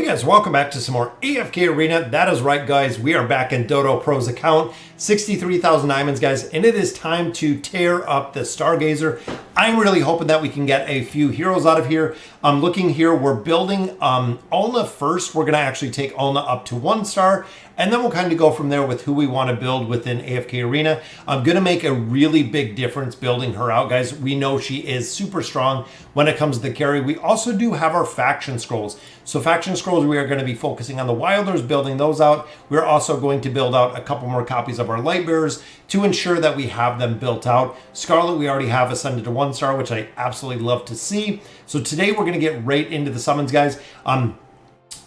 Guys, welcome back to some more AFK Arena. That is right, guys. We are back in Dodo Pro's account. 63,000 diamonds, guys, and it is time to tear up the Stargazer. I'm really hoping that we can get a few heroes out of here. I'm looking here. We're building Ulna first. We're going to actually take Ulna up to 1 star, and then we'll kind of go from there with who we want to build within AFK Arena. I'm going to make a really big difference building her out, guys. We know she is super strong when it comes to the carry. We also do have our faction scrolls. So faction scrolls, we are going to be focusing on the Wilders, building those out. We're also going to build out a couple more copies of our Lightbearers to ensure that we have them built out. Scarlet, we already have ascended to 1 star, which I absolutely love to see. So today we're going to get right into the summons, guys.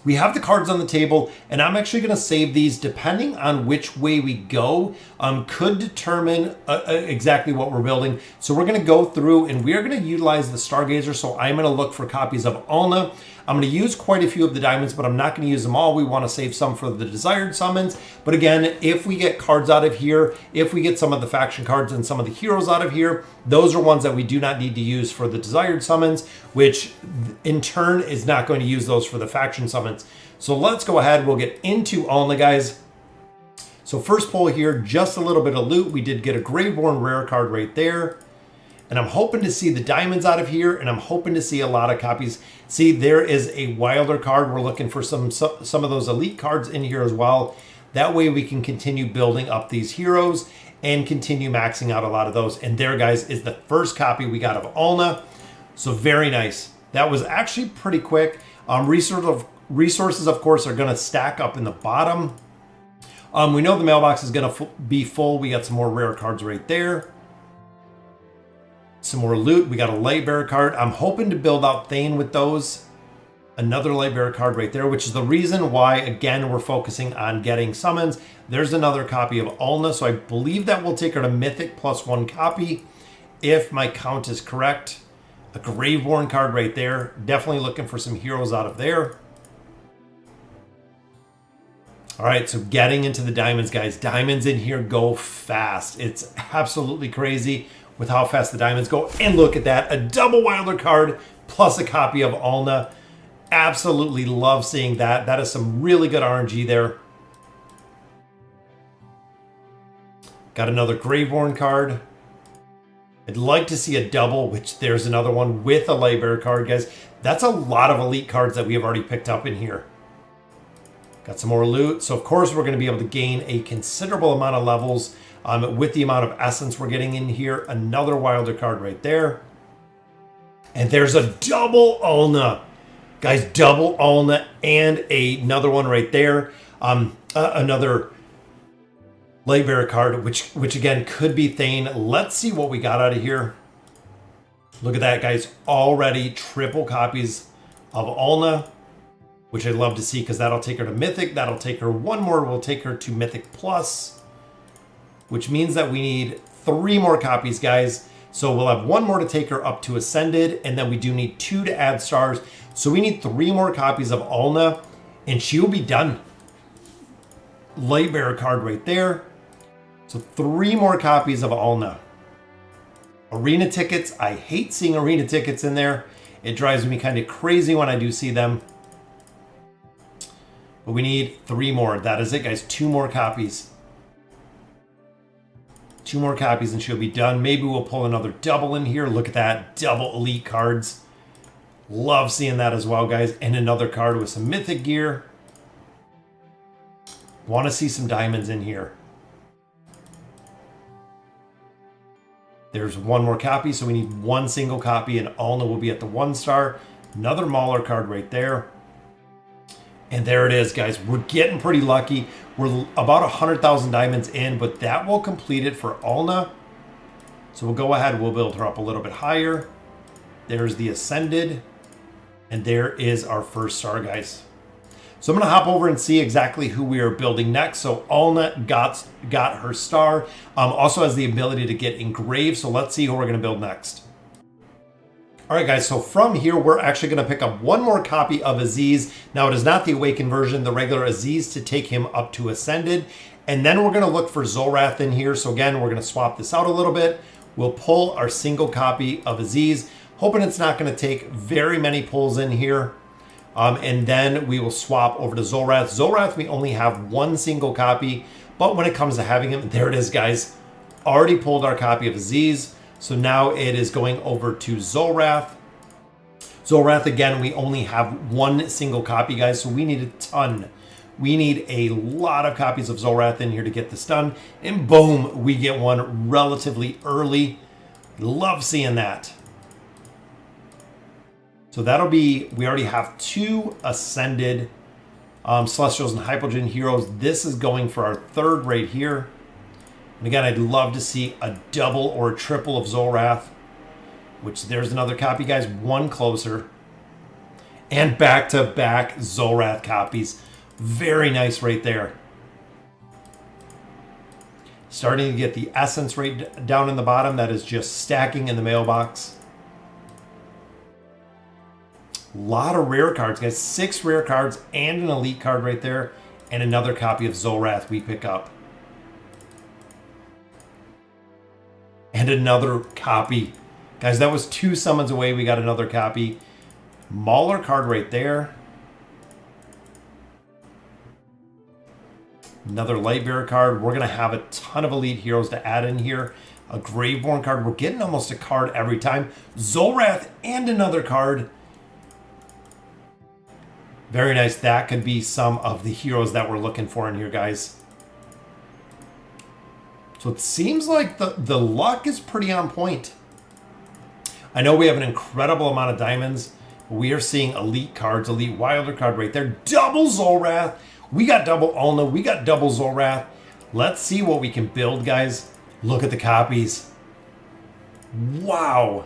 We have the cards on the table, and I'm actually going to save these depending on which way we go. Could determine exactly what we're building. So we're going to go through and we are going to utilize the Stargazer. So I'm going to look for copies of Ulna. I'm going to use quite a few of the diamonds, but I'm not going to use them all. We want to save some for the desired summons. But again, if we get cards out of here, if we get some of the faction cards and some of the heroes out of here, those are ones that we do not need to use for the desired summons, which in turn is not going to use those for the faction summons. So let's go ahead. We'll get into Ulna, guys. So first pull here, just a little bit of loot. We did get a Graveborn rare card right there. And I'm hoping to see the diamonds out of here, and I'm hoping to see a lot of copies. See, there is a Wilder card. We're looking for some of those elite cards in here as well. That way we can continue building up these heroes and continue maxing out a lot of those. And there, guys, is the first copy we got of Ulna. So very nice. That was actually pretty quick. Resources, of course, are going to stack up in the bottom. We know the mailbox is going to be full. We got some more rare cards right there. Some more loot. We got a Lightbearer card. I'm hoping to build out Thane with those. Another Lightbearer card right there, which is the reason why, again, we're focusing on getting summons. There's another copy of Ulna, so I believe that will take her to Mythic plus 1 copy, if my count is correct. A Graveborn card right there. Definitely looking for some heroes out of there. All right, so getting into the diamonds, guys. Diamonds in here go fast. It's absolutely crazy with how fast the diamonds go. And look at that, a double Wilder card plus a copy of Ulna. Absolutely love seeing that. That is some really good RNG there. Got another Graveborn card. I'd like to see a double, which there's another one with a Lightbearer card, guys. That's a lot of elite cards that we have already picked up in here. Got some more loot. So of course we're going to be able to gain a considerable amount of levels with the amount of essence we're getting in here. Another Wilder card right there. And there's a double Ulna. Guys, double Ulna and another one right there. Another Lightbearer card, which again could be Thane. Let's see what we got out of here. Look at that, guys. Already triple copies of Ulna, which I'd love to see because that'll take her to Mythic. That'll take her one more. We'll take her to Mythic Plus, which means that we need 3 more copies, guys. So we'll have 1 more to take her up to Ascended, and then we do need 2 to add stars. So we need 3 more copies of Ulna, and she will be done. Lightbearer card right there. So 3 more copies of Ulna. Arena tickets. I hate seeing arena tickets in there. It drives me kind of crazy when I do see them. But we need 3 more. That is it, guys. 2 more copies. 2 more copies and she'll be done. Maybe we'll pull another double in here. Look at that. Double elite cards. Love seeing that as well, guys. And another card with some mythic gear. Want to see some diamonds in here. There's 1 more copy, so we need 1 single copy, and Ulna will be at the 1 star. Another Mauler card right there. And there it is, guys. We're getting pretty lucky. We're about 100,000 diamonds in, but that will complete it for Ulna. So we'll go ahead. We'll build her up a little bit higher. There's the Ascended. And there is our first star, guys. So I'm going to hop over and see exactly who we are building next. So Ulna got her star. Also has the ability to get engraved. So let's see who we're going to build next. All right, guys, so from here, we're actually going to pick up 1 more copy of Aziz. Now, it is not the Awakened version, the regular Aziz, to take him up to Ascended. And then we're going to look for Zollrath in here. So again, we're going to swap this out a little bit. We'll pull our single copy of Aziz, hoping it's not going to take very many pulls in here. And then we will swap over to Zollrath. Zollrath, we only have one single copy, but when it comes to having him, there it is, guys. Already pulled our copy of Aziz, so now it is going over to Zollrath. Zollrath, again, we only have one single copy, guys, so we need a ton. We need a lot of copies of Zollrath in here to get this done. And boom, we get one relatively early. Love seeing that. So that'll be, we already have 2 Ascended Celestials and Hypogean heroes. This is going for our 3rd right here. And again, I'd love to see a double or a triple of Zollrath, which there's another copy, guys, one closer. And back-to-back Zollrath copies. Very nice right there. Starting to get the essence right down in the bottom. That is just stacking in the mailbox. A lot of rare cards, guys. 6 rare cards and an elite card right there. And another copy of Zollrath we pick up. And another copy. Guys, that was 2 summons away. We got another copy. Mauler card right there. Another Lightbearer card. We're going to have a ton of elite heroes to add in here. A Graveborn card. We're getting almost a card every time. Zollrath and another card. Very nice. That could be some of the heroes that we're looking for in here, guys. So it seems like the luck is pretty on point. I know we have an incredible amount of diamonds. We are seeing elite cards. Elite Wilder card right there. Double Zollrath. We got double Ulna. We got double Zollrath. Let's see what we can build, guys. Look at the copies. Wow.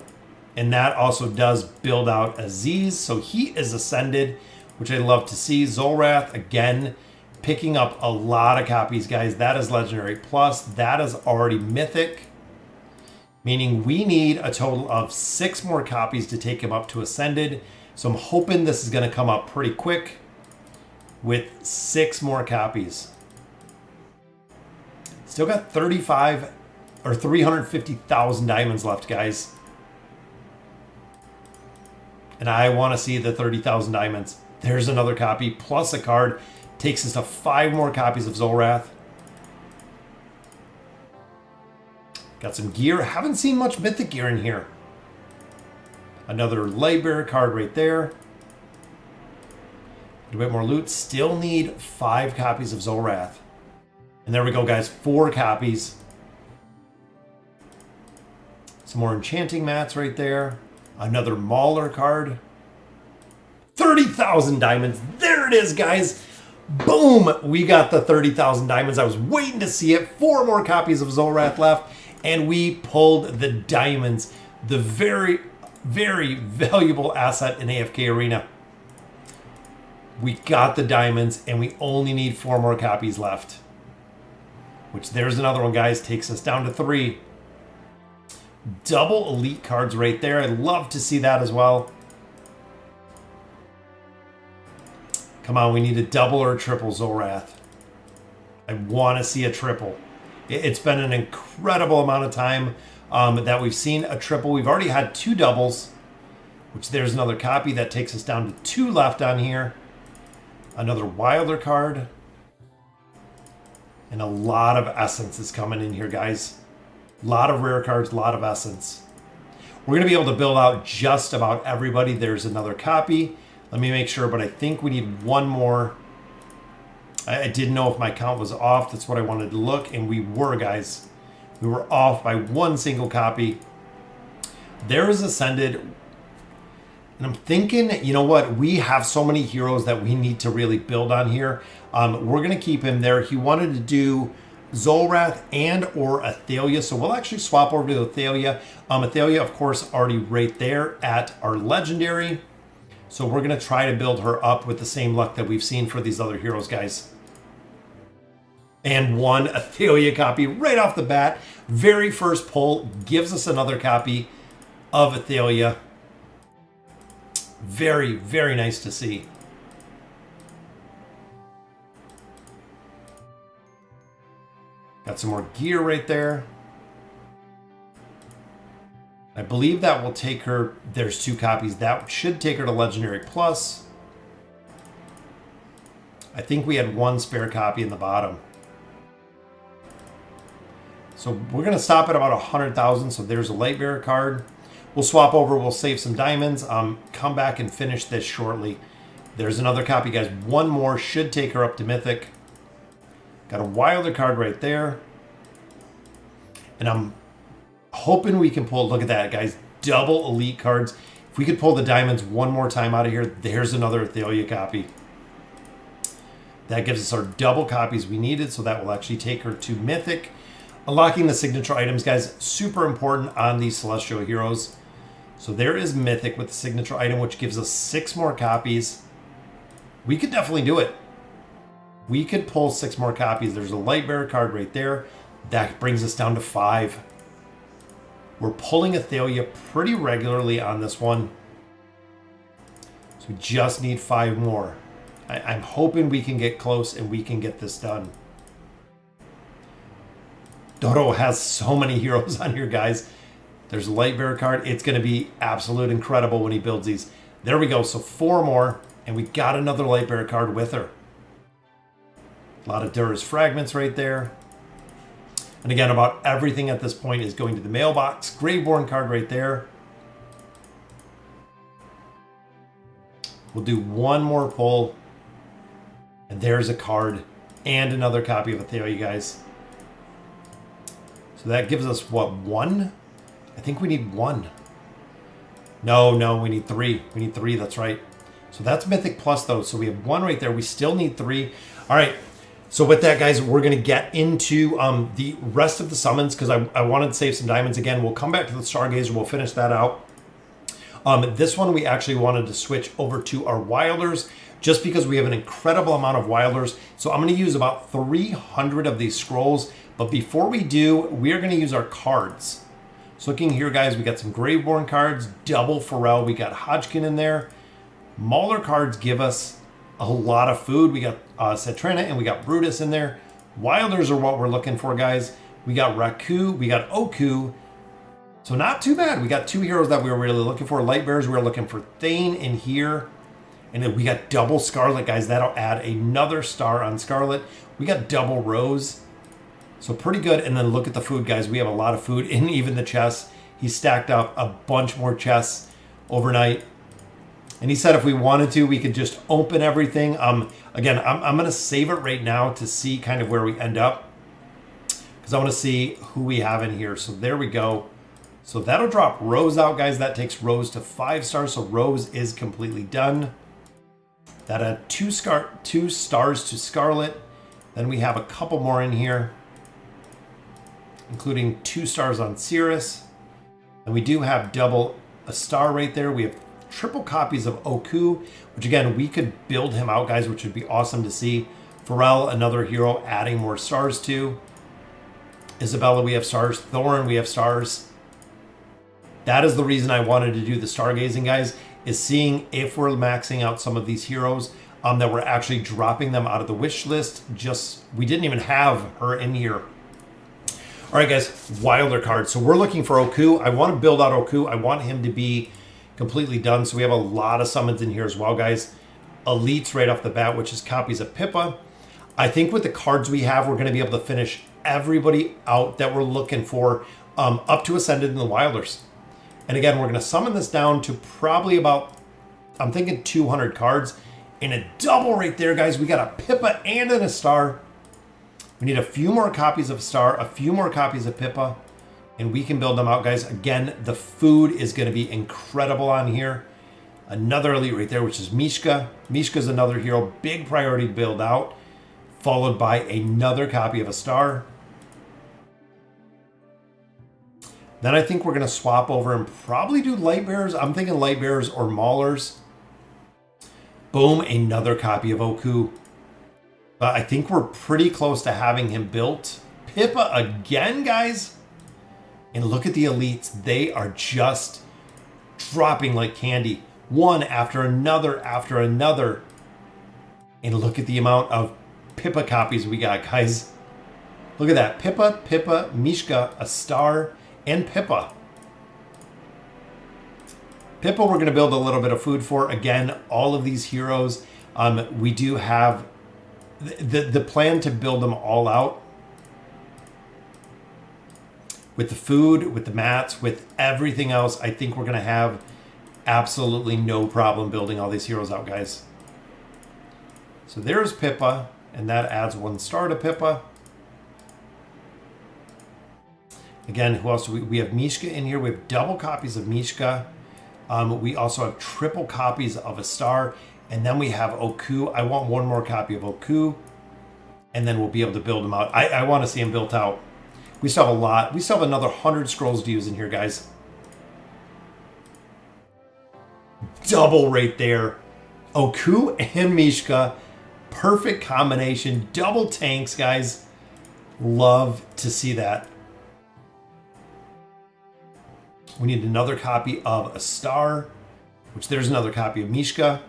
And that also does build out Aziz. So he is Ascended, which I love to see. Zollrath, again, picking up a lot of copies, guys. That is Legendary Plus. That is already Mythic. Meaning we need a total of 6 more copies to take him up to Ascended. So I'm hoping this is going to come up pretty quick with 6 more copies. Still got 35 or 350,000 diamonds left, guys. And I want to see the 30,000 diamonds. There's another copy plus a card. Takes us to 5 more copies of Zollrath. Got some gear. Haven't seen much mythic gear in here. Another Lightbearer card right there. A bit more loot. Still need 5 copies of Zollrath. And there we go, guys. 4 copies. Some more enchanting mats right there. Another Mauler card. 30,000 diamonds. There it is, guys. Boom! We got the 30,000 diamonds. I was waiting to see it. 4 more copies of Zollrath left. And we pulled the diamonds. The very, very valuable asset in AFK Arena. We got the diamonds, and we only need 4 more copies left. Which, there's another one, guys. Takes us down to 3. Double elite cards right there. I'd love to see that as well. Come on, we need a double or a triple Zollrath. I want to see a triple. It's been an incredible amount of time that we've seen a triple. We've already had 2 doubles, which there's another copy. That takes us down to 2 left on here. Another Wilder card. And a lot of essence is coming in here, guys. A lot of rare cards, a lot of essence. We're going to be able to build out just about everybody. There's another copy. Let me make sure, but I think we need 1 more. I didn't know if my count was off. That's what I wanted to look, and we were, guys. We were off by 1 single copy. There is Ascended. And I'm thinking, you know what? We have so many heroes that we need to really build on here. We're going to keep him there. He wanted to do Zollrath and or Athalia, so we'll actually swap over to Athalia. Athalia, of course, already right there at our Legendary. So we're going to try to build her up with the same luck that we've seen for these other heroes, guys. And 1 Athalia copy right off the bat. Very first pull gives us another copy of Athalia. Very, very nice to see. Got some more gear right there. I believe that will take her, there's 2 copies. That should take her to Legendary Plus. I think we had one spare copy in the bottom. So we're going to stop at about 100,000. So there's a Lightbearer card. We'll swap over. We'll save some diamonds. Come back and finish this shortly. There's another copy, guys. One more should take her up to Mythic. Got a Wilder card right there. And I'm hoping we can pull, look at that, guys. Double elite cards. If we could pull the diamonds one more time out of here, there's another Athalia copy. That gives us our double copies we needed, so that will actually take her to Mythic. Unlocking the signature items, guys, super important on these Celestial Heroes. So there is Mythic with the signature item, which gives us 6 more copies. We could definitely do it. We could pull 6 more copies. There's a Lightbearer card right there. That brings us down to 5. We're pulling Athalia pretty regularly on this one. So we just need 5 more. I'm hoping we can get close and we can get this done. Dodo has so many heroes on here, guys. There's a Lightbearer card. It's going to be absolute incredible when he builds these. There we go. So 4 more. And we got another Lightbearer card with her. A lot of Dura's fragments right there. And again, about everything at this point is going to the mailbox. Graveborn card right there. We'll do one more pull. And there's a card and another copy of Athalia, guys. So that gives us, what, 1? I think we need 1. No, we need 3. We need 3, that's right. So that's Mythic Plus, though. So we have 1 right there. We still need 3. All right. So with that, guys, we're going to get into the rest of the summons because I wanted to save some diamonds again. We'll come back to the Stargazer. We'll finish that out. This one, we actually wanted to switch over to our Wilders just because we have an incredible amount of Wilders. So I'm going to use about 300 of these scrolls. But before we do, we are going to use our cards. So looking here, guys, we got some Graveborn cards, double Pharrell. We got Hodgkin in there. Mauler cards give us a lot of food. We got Cetrina and we got Brutus in there. Wilders are what we're looking for, guys. We got Raku, we got Oku. So not too bad. We got 2 heroes that we were really looking for. Lightbearers, we were looking for Thane in here. And then we got double Scarlet, guys. That'll add another star on Scarlet. We got double Rose. So pretty good. And then look at the food, guys. We have a lot of food in even the chests. He stacked up a bunch more chests overnight. And he said if we wanted to, we could just open everything. Again, I'm going to save it right now to see kind of where we end up. Because I want to see who we have in here. So there we go. So that'll drop Rose out, guys. That takes Rose to 5 stars. So Rose is completely done. That had 2 stars to Scarlet. Then we have a couple more in here, including 2 stars on Cirrus. And we do have double a star right there. We have triple copies of Oku, which again, we could build him out, guys, which would be awesome to see. Pharrell, another hero, adding more stars to. Isabella, we have stars. Thorin, we have stars. That is the reason I wanted to do the Stargazing, guys, is seeing if we're maxing out some of these heroes, that we're actually dropping them out of the wish list. We didn't even have her in here. All right, guys, Wilder card. So we're looking for Oku. I want to build out Oku. I want him to be completely done. So we have a lot of summons in here as well, guys. Elites right off the bat, which is copies of Pippa. I think with the cards we have, we're going to be able to finish everybody out that we're looking for up to Ascended in the Wilders. And again, we're going to summon this down to probably about, I'm thinking 200 cards. And a double right there, guys. We got a Pippa and a star. We need a few more copies of Star, a few more copies of Pippa, and we can build them out, guys. Again, the food is going to be incredible on here. Another elite right there, which is Mishka. Mishka's another hero, big priority to build out, followed by another copy of a Star. Then I think we're going to swap over and probably do Lightbearers. I'm thinking Lightbearers or Maulers. Boom, another copy of Oku. But I think we're pretty close to having him built. Pippa again, guys. And look at the elites. They are just dropping like candy. One after another after another. And look at the amount of Pippa copies we got, guys. Look at that. Pippa, Pippa, Mishka, a star, and Pippa. Pippa we're going to build a little bit of food for. Again, all of these heroes, we do have the plan to build them all out with the food, with the mats, with everything else, I think we're going to have absolutely no problem building all these heroes out, guys. So there's Pippa, and that adds 1 star to Pippa. Again, who else? We have Mishka in here. We have double copies of Mishka. We also have triple copies of a star. And then we have Oku. I want 1 more copy of Oku. And then we'll be able to build them out. I want to see them built out. We still have a lot. We still have another 100 scrolls to use in here, guys. Double right there. Oku and Mishka. Perfect combination. Double tanks, guys. Love to see that. We need another copy of a star, which there's another copy of Mishka.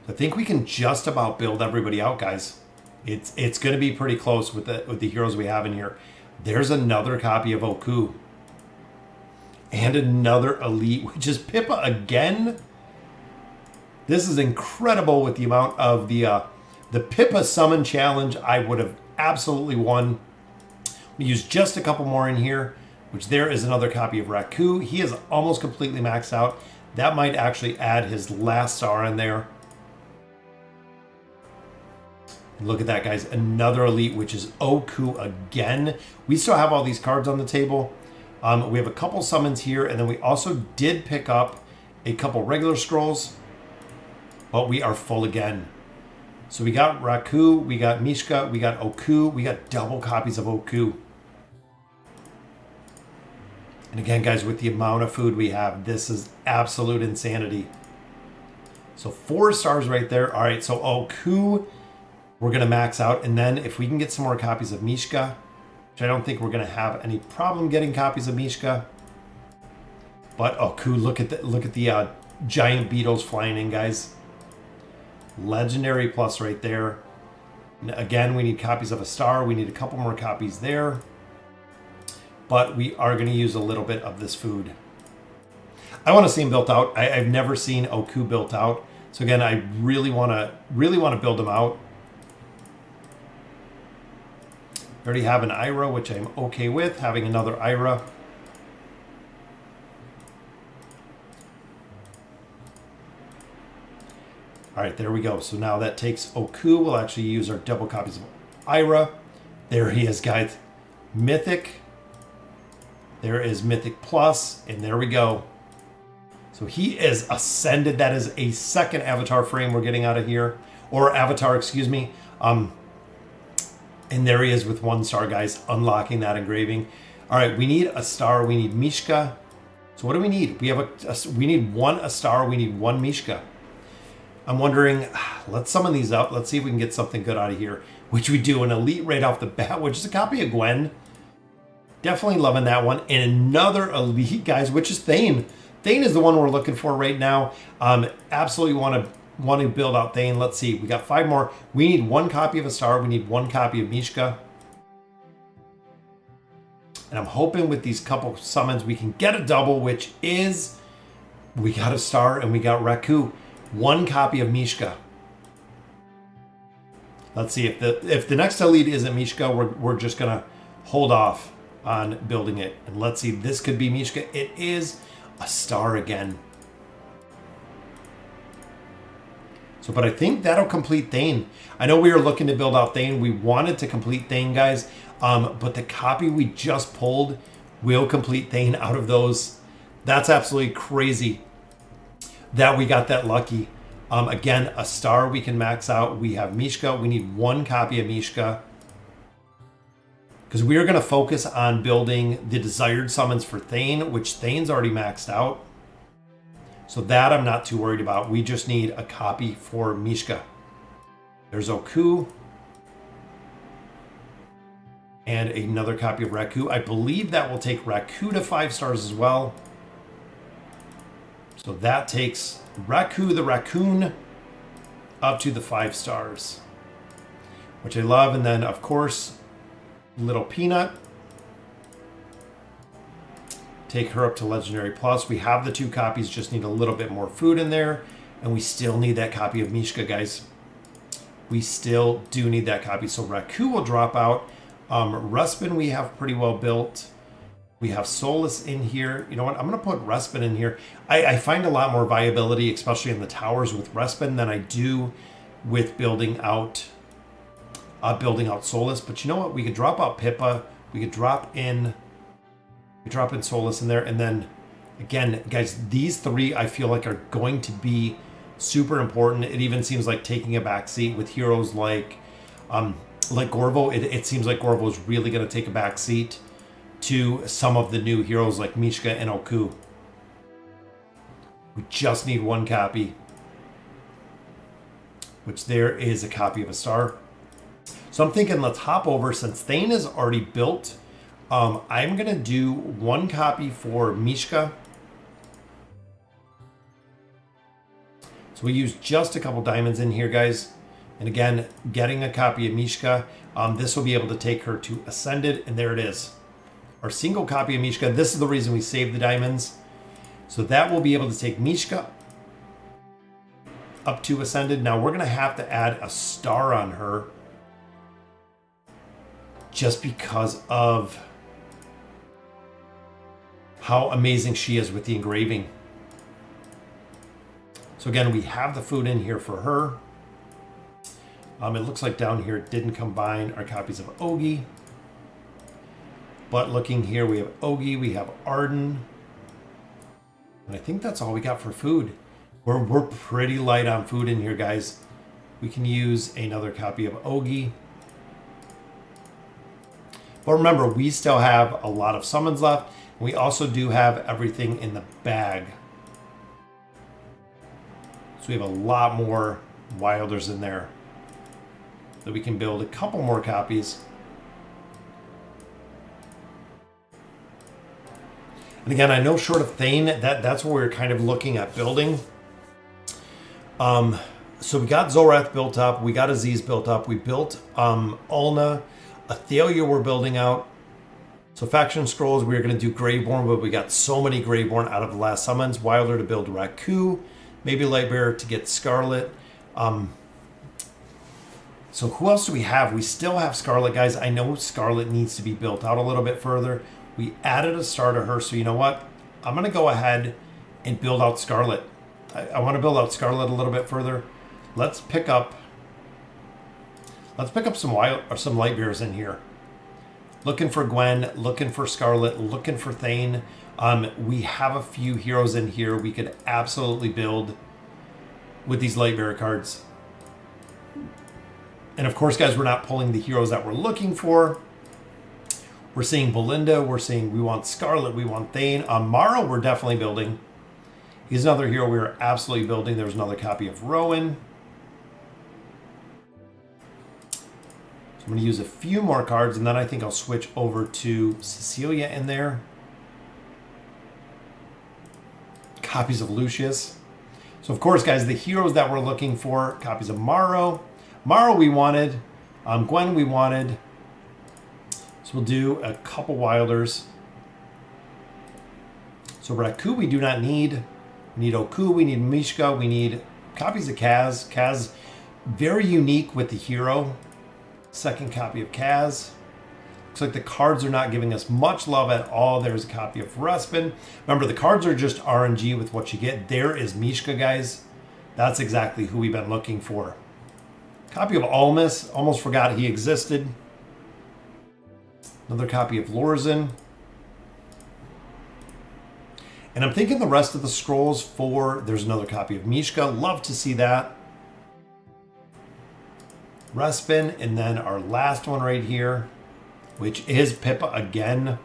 I think we can just about build everybody out, guys. It's going to be pretty close with the heroes we have in here. There's another copy of Oku. And another elite, which is Pippa again. This is incredible with the amount of the Pippa summon challenge. I would have absolutely won. We use just a couple more in here, which there is another copy of Raku. He is almost completely maxed out. That might actually add his last star in there. Look at that, guys. Another elite, which is Oku again. We still have all these cards on the table. We have a couple summons here, and then we also did pick up a couple regular scrolls, but we are full again. So we got Raku, we got Mishka, we got Oku, we got double copies of Oku. And again, guys, with the amount of food we have, this is absolute insanity. So 4 stars right there. All right, so Oku, we're going to max out. And then if we can get some more copies of Mishka, which I don't think we're going to have any problem getting copies of Mishka. But Oku, look at the giant beetles flying in, guys. Legendary plus right there. And again, we need copies of a star. We need a couple more copies there. But we are going to use a little bit of this food. I want to see him built out. I've never seen Oku built out. So again, I really want to build him out. I already have an Ira, which I'm okay with, having another Ira. All right, there we go. So now that takes Oku. We'll actually use our double copies of Ira. There he is, guys. Mythic. There is Mythic Plus, and there we go. So he is ascended. That is a second avatar frame we're getting out of here. Or avatar, excuse me. And there he is with 1 star, guys, unlocking that engraving. All right, we need a star. We need Mishka. So what do we need? We have we need a star. We need 1 Mishka. I'm wondering, let's summon these up. Let's see if we can get something good out of here, which we do. An elite right off the bat, which is a copy of Gwen. Definitely loving that one. And another elite, guys, which is Thane. Thane is the one we're looking for right now. Absolutely want to build out Thane. Let's see. We got 5 more. We need 1 copy of a star. We need 1 copy of Mishka. And I'm hoping with these couple summons we can get a double, which is we got a star and we got Raku. 1 copy of Mishka. Let's see if the next elite isn't Mishka, we're just gonna hold off on building it. And let's see, this could be Mishka. It is a star again. So, but I think that'll complete Thane. I know we were looking to build out Thane. We wanted to complete Thane, guys. But the copy we just pulled will complete Thane out of those. That's absolutely crazy that we got that lucky. Again, a star we can max out. We have Mishka. We need 1 copy of Mishka. Because we are going to focus on building the desired summons for Thane, which Thane's already maxed out. So that I'm not too worried about. We just need a copy for Mishka. There's Oku. And another copy of Raku. I believe that will take Raku to 5 stars as well. So that takes Raku the raccoon up to the 5 stars. Which I love. And then, of course, Little Peanut. Take her up to Legendary Plus. We have the 2 copies, just need a little bit more food in there. And we still need that copy of Mishka, guys. We still do need that copy. So Raku will drop out. Ruspin we have pretty well built. We have Solus in here. You know what? I'm going to put Ruspin in here. I find a lot more viability, especially in the towers with Ruspin, than I do with building out Solus. But you know what? We could drop out Pippa. We could drop in Solus in there. And then, again, guys, these three I feel like are going to be super important. It even seems like taking a back seat with heroes like Gorvo. It seems like Gorvo is really going to take a back seat to some of the new heroes like Mishka and Oku. We just need one copy, which there is a copy of a star. So I'm thinking let's hop over, since Thane is already built. I'm going to do one copy for Mishka. So we use just a couple diamonds in here, guys. And again, getting a copy of Mishka. This will be able to take her to Ascended, and there it is. Our single copy of Mishka. This is the reason we saved the diamonds. So that will be able to take Mishka up to Ascended. Now we're going to have to add a star on her, just because of how amazing she is with the engraving. So again, we have the food in here for her. It looks like down here it didn't combine our copies of Ogi. But looking here, we have Ogi, we have Arden. And I think that's all we got for food. We're pretty light on food in here, guys. We can use another copy of Ogi. But remember, we still have a lot of summons left. We also do have everything in the bag. So we have a lot more Wilders in there that we can build a couple more copies. And again, I know short of Thane, that's what we're kind of looking at building. So we got Zollrath built up. We got Aziz built up. We built Ulna. Athalia we're building out. So faction scrolls, we were going to do Graveborn, but we got so many Graveborn out of the last summons. Wilder to build Raku. Maybe Lightbearer to get Scarlet. So who else do we have? We still have Scarlet, guys. I know Scarlet needs to be built out a little bit further. We added a star to her, so you know what? I'm going to go ahead and build out Scarlet. I want to build out Scarlet a little bit further. Let's pick up some Lightbearers in here. Looking for Gwen, looking for Scarlet, looking for Thane. We have a few heroes in here we could absolutely build with these Lightbearer cards. And of course, guys, we're not pulling the heroes that we're looking for. We're seeing Belinda. We're seeing we want Scarlet. We want Thane. Mara, we're definitely building. He's another hero we are absolutely building. There's another copy of Rowan. So I'm going to use a few more cards, and then I think I'll switch over to Cecilia in there. Copies of Lucius. So of course, guys, the heroes that we're looking for, copies of Maro. Maro we wanted. Gwen we wanted. So we'll do a couple Wilders. So Raku we do not need. We need Oku, we need Mishka, we need copies of Kaz. Kaz, very unique with the hero. Second copy of Kaz. Looks like the cards are not giving us much love at all. There's a copy of Ruspin. Remember, the cards are just RNG with what you get. There is Mishka, guys. That's exactly who we've been looking for. Copy of Almas. Almost forgot he existed. Another copy of Lorzen. And I'm thinking the rest of the scrolls for... There's another copy of Mishka. Love to see that. Ruspin. And then our last one right here, which is Pippa again.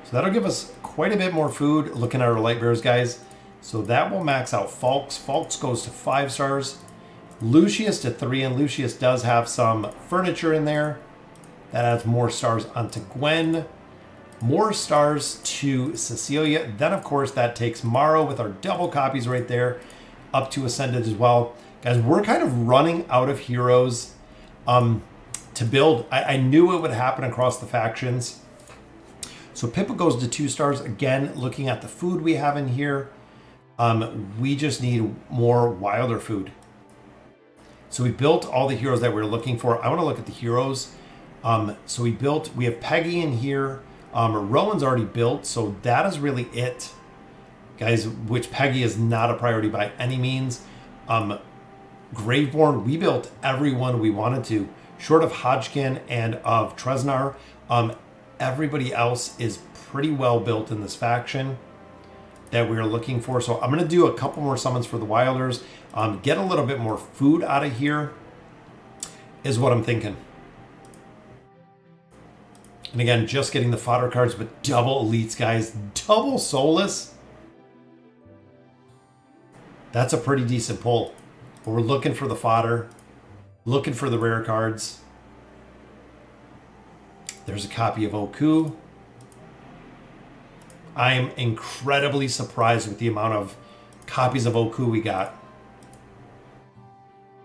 So that'll give us quite a bit more food looking at our Lightbearers, guys. So that will max out Falks. Falks goes to 5 stars. Lucius to 3, and Lucius does have some furniture in there. That adds more stars onto Gwen. More stars to Cecilia. Then, of course, that takes Maro with our double copies right there up to Ascended as well. Guys, we're kind of running out of heroes to build. I knew it would happen across the factions. So Pippa goes to 2 stars. Again, looking at the food we have in here. We just need more Wilder food. So we built all the heroes that we were looking for. I want to look at the heroes. So we have Peggy in here. Rowan's already built, so that is really it, guys, which Peggy is not a priority by any means. Graveborn, we built everyone we wanted to, short of Hodgkin and of Tresnar. Everybody else is pretty well built in this faction that we are looking for. So I'm going to do a couple more summons for the Wilders. Get a little bit more food out of here is what I'm thinking. And again, just getting the fodder cards, but double elites, guys. Double soulless. That's a pretty decent pull. But we're looking for the fodder. Looking for the rare cards. There's a copy of Oku. I am incredibly surprised with the amount of copies of Oku we got.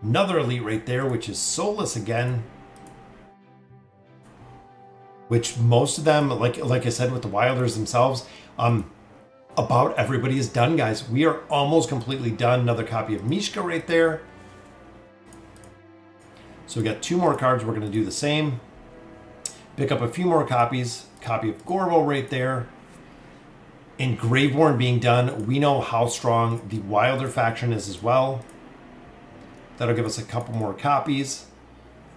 Another elite right there, which is soulless again. Which most of them, like I said with the Wilders themselves, about everybody is done, guys. We are almost completely done. Another copy of Mishka right there. So we got 2 more cards. We're going to do the same. Pick up a few more copies. Copy of Gorbo right there. And Graveborn being done, we know how strong the Wilder faction is as well. That'll give us a couple more copies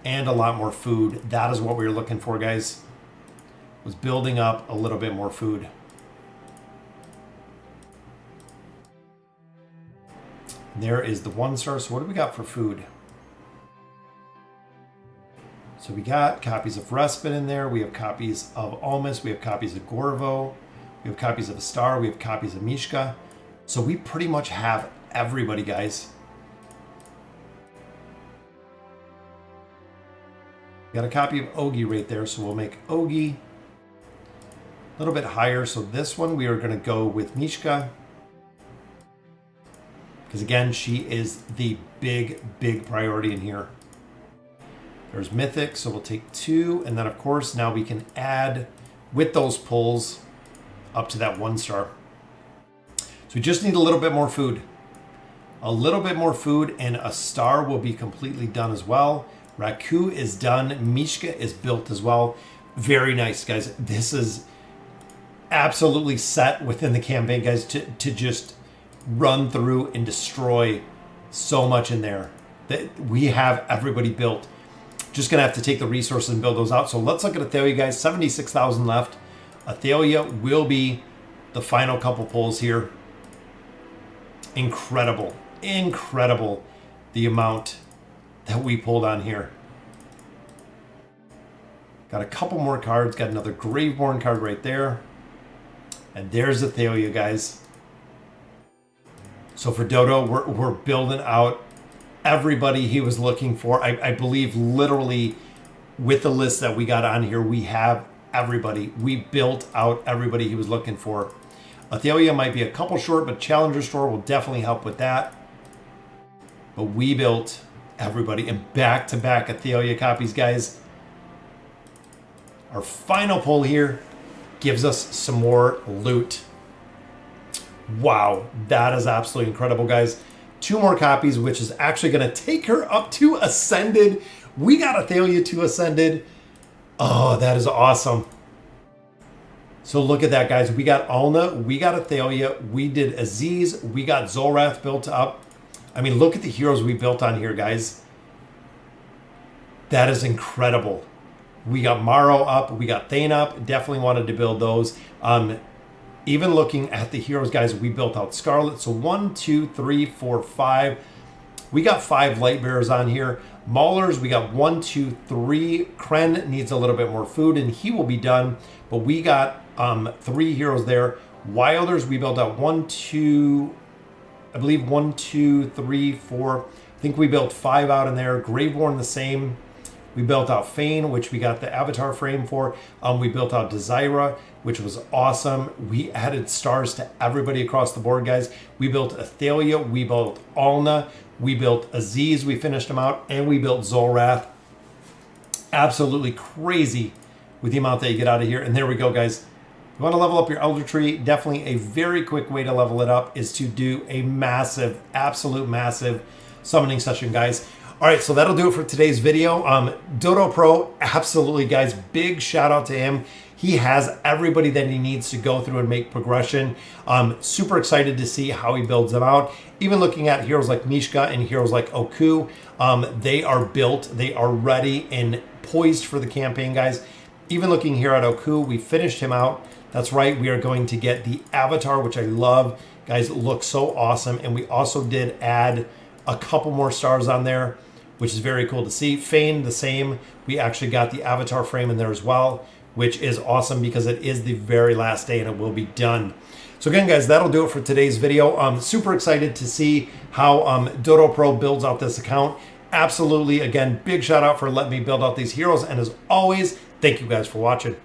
and a lot more food. That is what we were looking for, guys. Was building up a little bit more food. There is the 1-star. So what do we got for food? So we got copies of Respite in there. We have copies of Almus. We have copies of Gorvo. We have copies of a Star. We have copies of Mishka. So we pretty much have everybody, guys. Got a copy of Ogi right there. So we'll make Ogi a little bit higher. So this one we are going to go with Mishka. Because again, she is the big priority in here. There's Mythic, so we'll take 2. And then, of course, now we can add, with those pulls, up to that 1-star. So we just need a little bit more food. A little bit more food, and a Star will be completely done as well. Raku is done. Mishka is built as well. Very nice, guys. This is absolutely set within the campaign, guys, to just run through and destroy so much in there. That we have everybody built. Just going to have to take the resources and build those out. So let's look at Athalia, guys. 76,000 left. Athalia will be the final couple pulls here. Incredible. Incredible the amount that we pulled on here. Got a couple more cards. Got another Graveborn card right there. And there's Athalia, guys. So for Dodo, we're building out everybody he was looking for. I believe literally with the list that we got on here, we have everybody. We built out everybody he was looking for. Athalia might be a couple short, but Challenger Store will definitely help with that. But we built everybody, and back-to-back Athalia copies, guys. Our final pull here gives us some more loot. Wow, that is absolutely incredible, guys. 2 more copies, which is actually going to take her up to Ascended. We got Athalia to Ascended. Oh, that is awesome. So look at that, guys. We got Ulna, we got Athalia, we did Aziz, we got Zollrath built up. I mean, look at the heroes we built on here, guys. That is incredible. We got Maro up, we got Thane up. Definitely wanted to build those. Even looking at the heroes, guys, we built out Scarlet. So 1, 2, 3, 4, 5. We got 5 Lightbearers on here. Maulers, we got 1, 2, 3. Kren needs a little bit more food, and he will be done. But we got 3 heroes there. Wilders, we built out 1, 2, I believe 1, 2, 3, 4. I think we built 5 out in there. Graveborn the same. We built out Fane, which we got the avatar frame for. We built out Desira, which was awesome. We added stars to everybody across the board, guys. We built Athalia. We built Ulna. We built Aziz. We finished them out. And we built Zollrath. Absolutely crazy with the amount that you get out of here. And there we go, guys. You want to level up your Elder Tree, definitely a very quick way to level it up is to do a massive, absolute massive summoning session, guys. All right, so that'll do it for today's video. Dodo Pro, absolutely, guys, big shout out to him. He has everybody that he needs to go through and make progression. Super excited to see how he builds them out. Even looking at heroes like Mishka and heroes like Oku, they are built, they are ready and poised for the campaign, guys. Even looking here at Oku, we finished him out. That's right, we are going to get the avatar, which I love. Guys, it looks so awesome. And we also did add a couple more stars on there, which is very cool to see. Thane, the same. We actually got the avatar frame in there as well, which is awesome because it is the very last day and it will be done. So again, guys, that'll do it for today's video. I'm super excited to see how Dodo Pro builds out this account. Absolutely, again, big shout out for letting me build out these heroes. And as always, thank you guys for watching.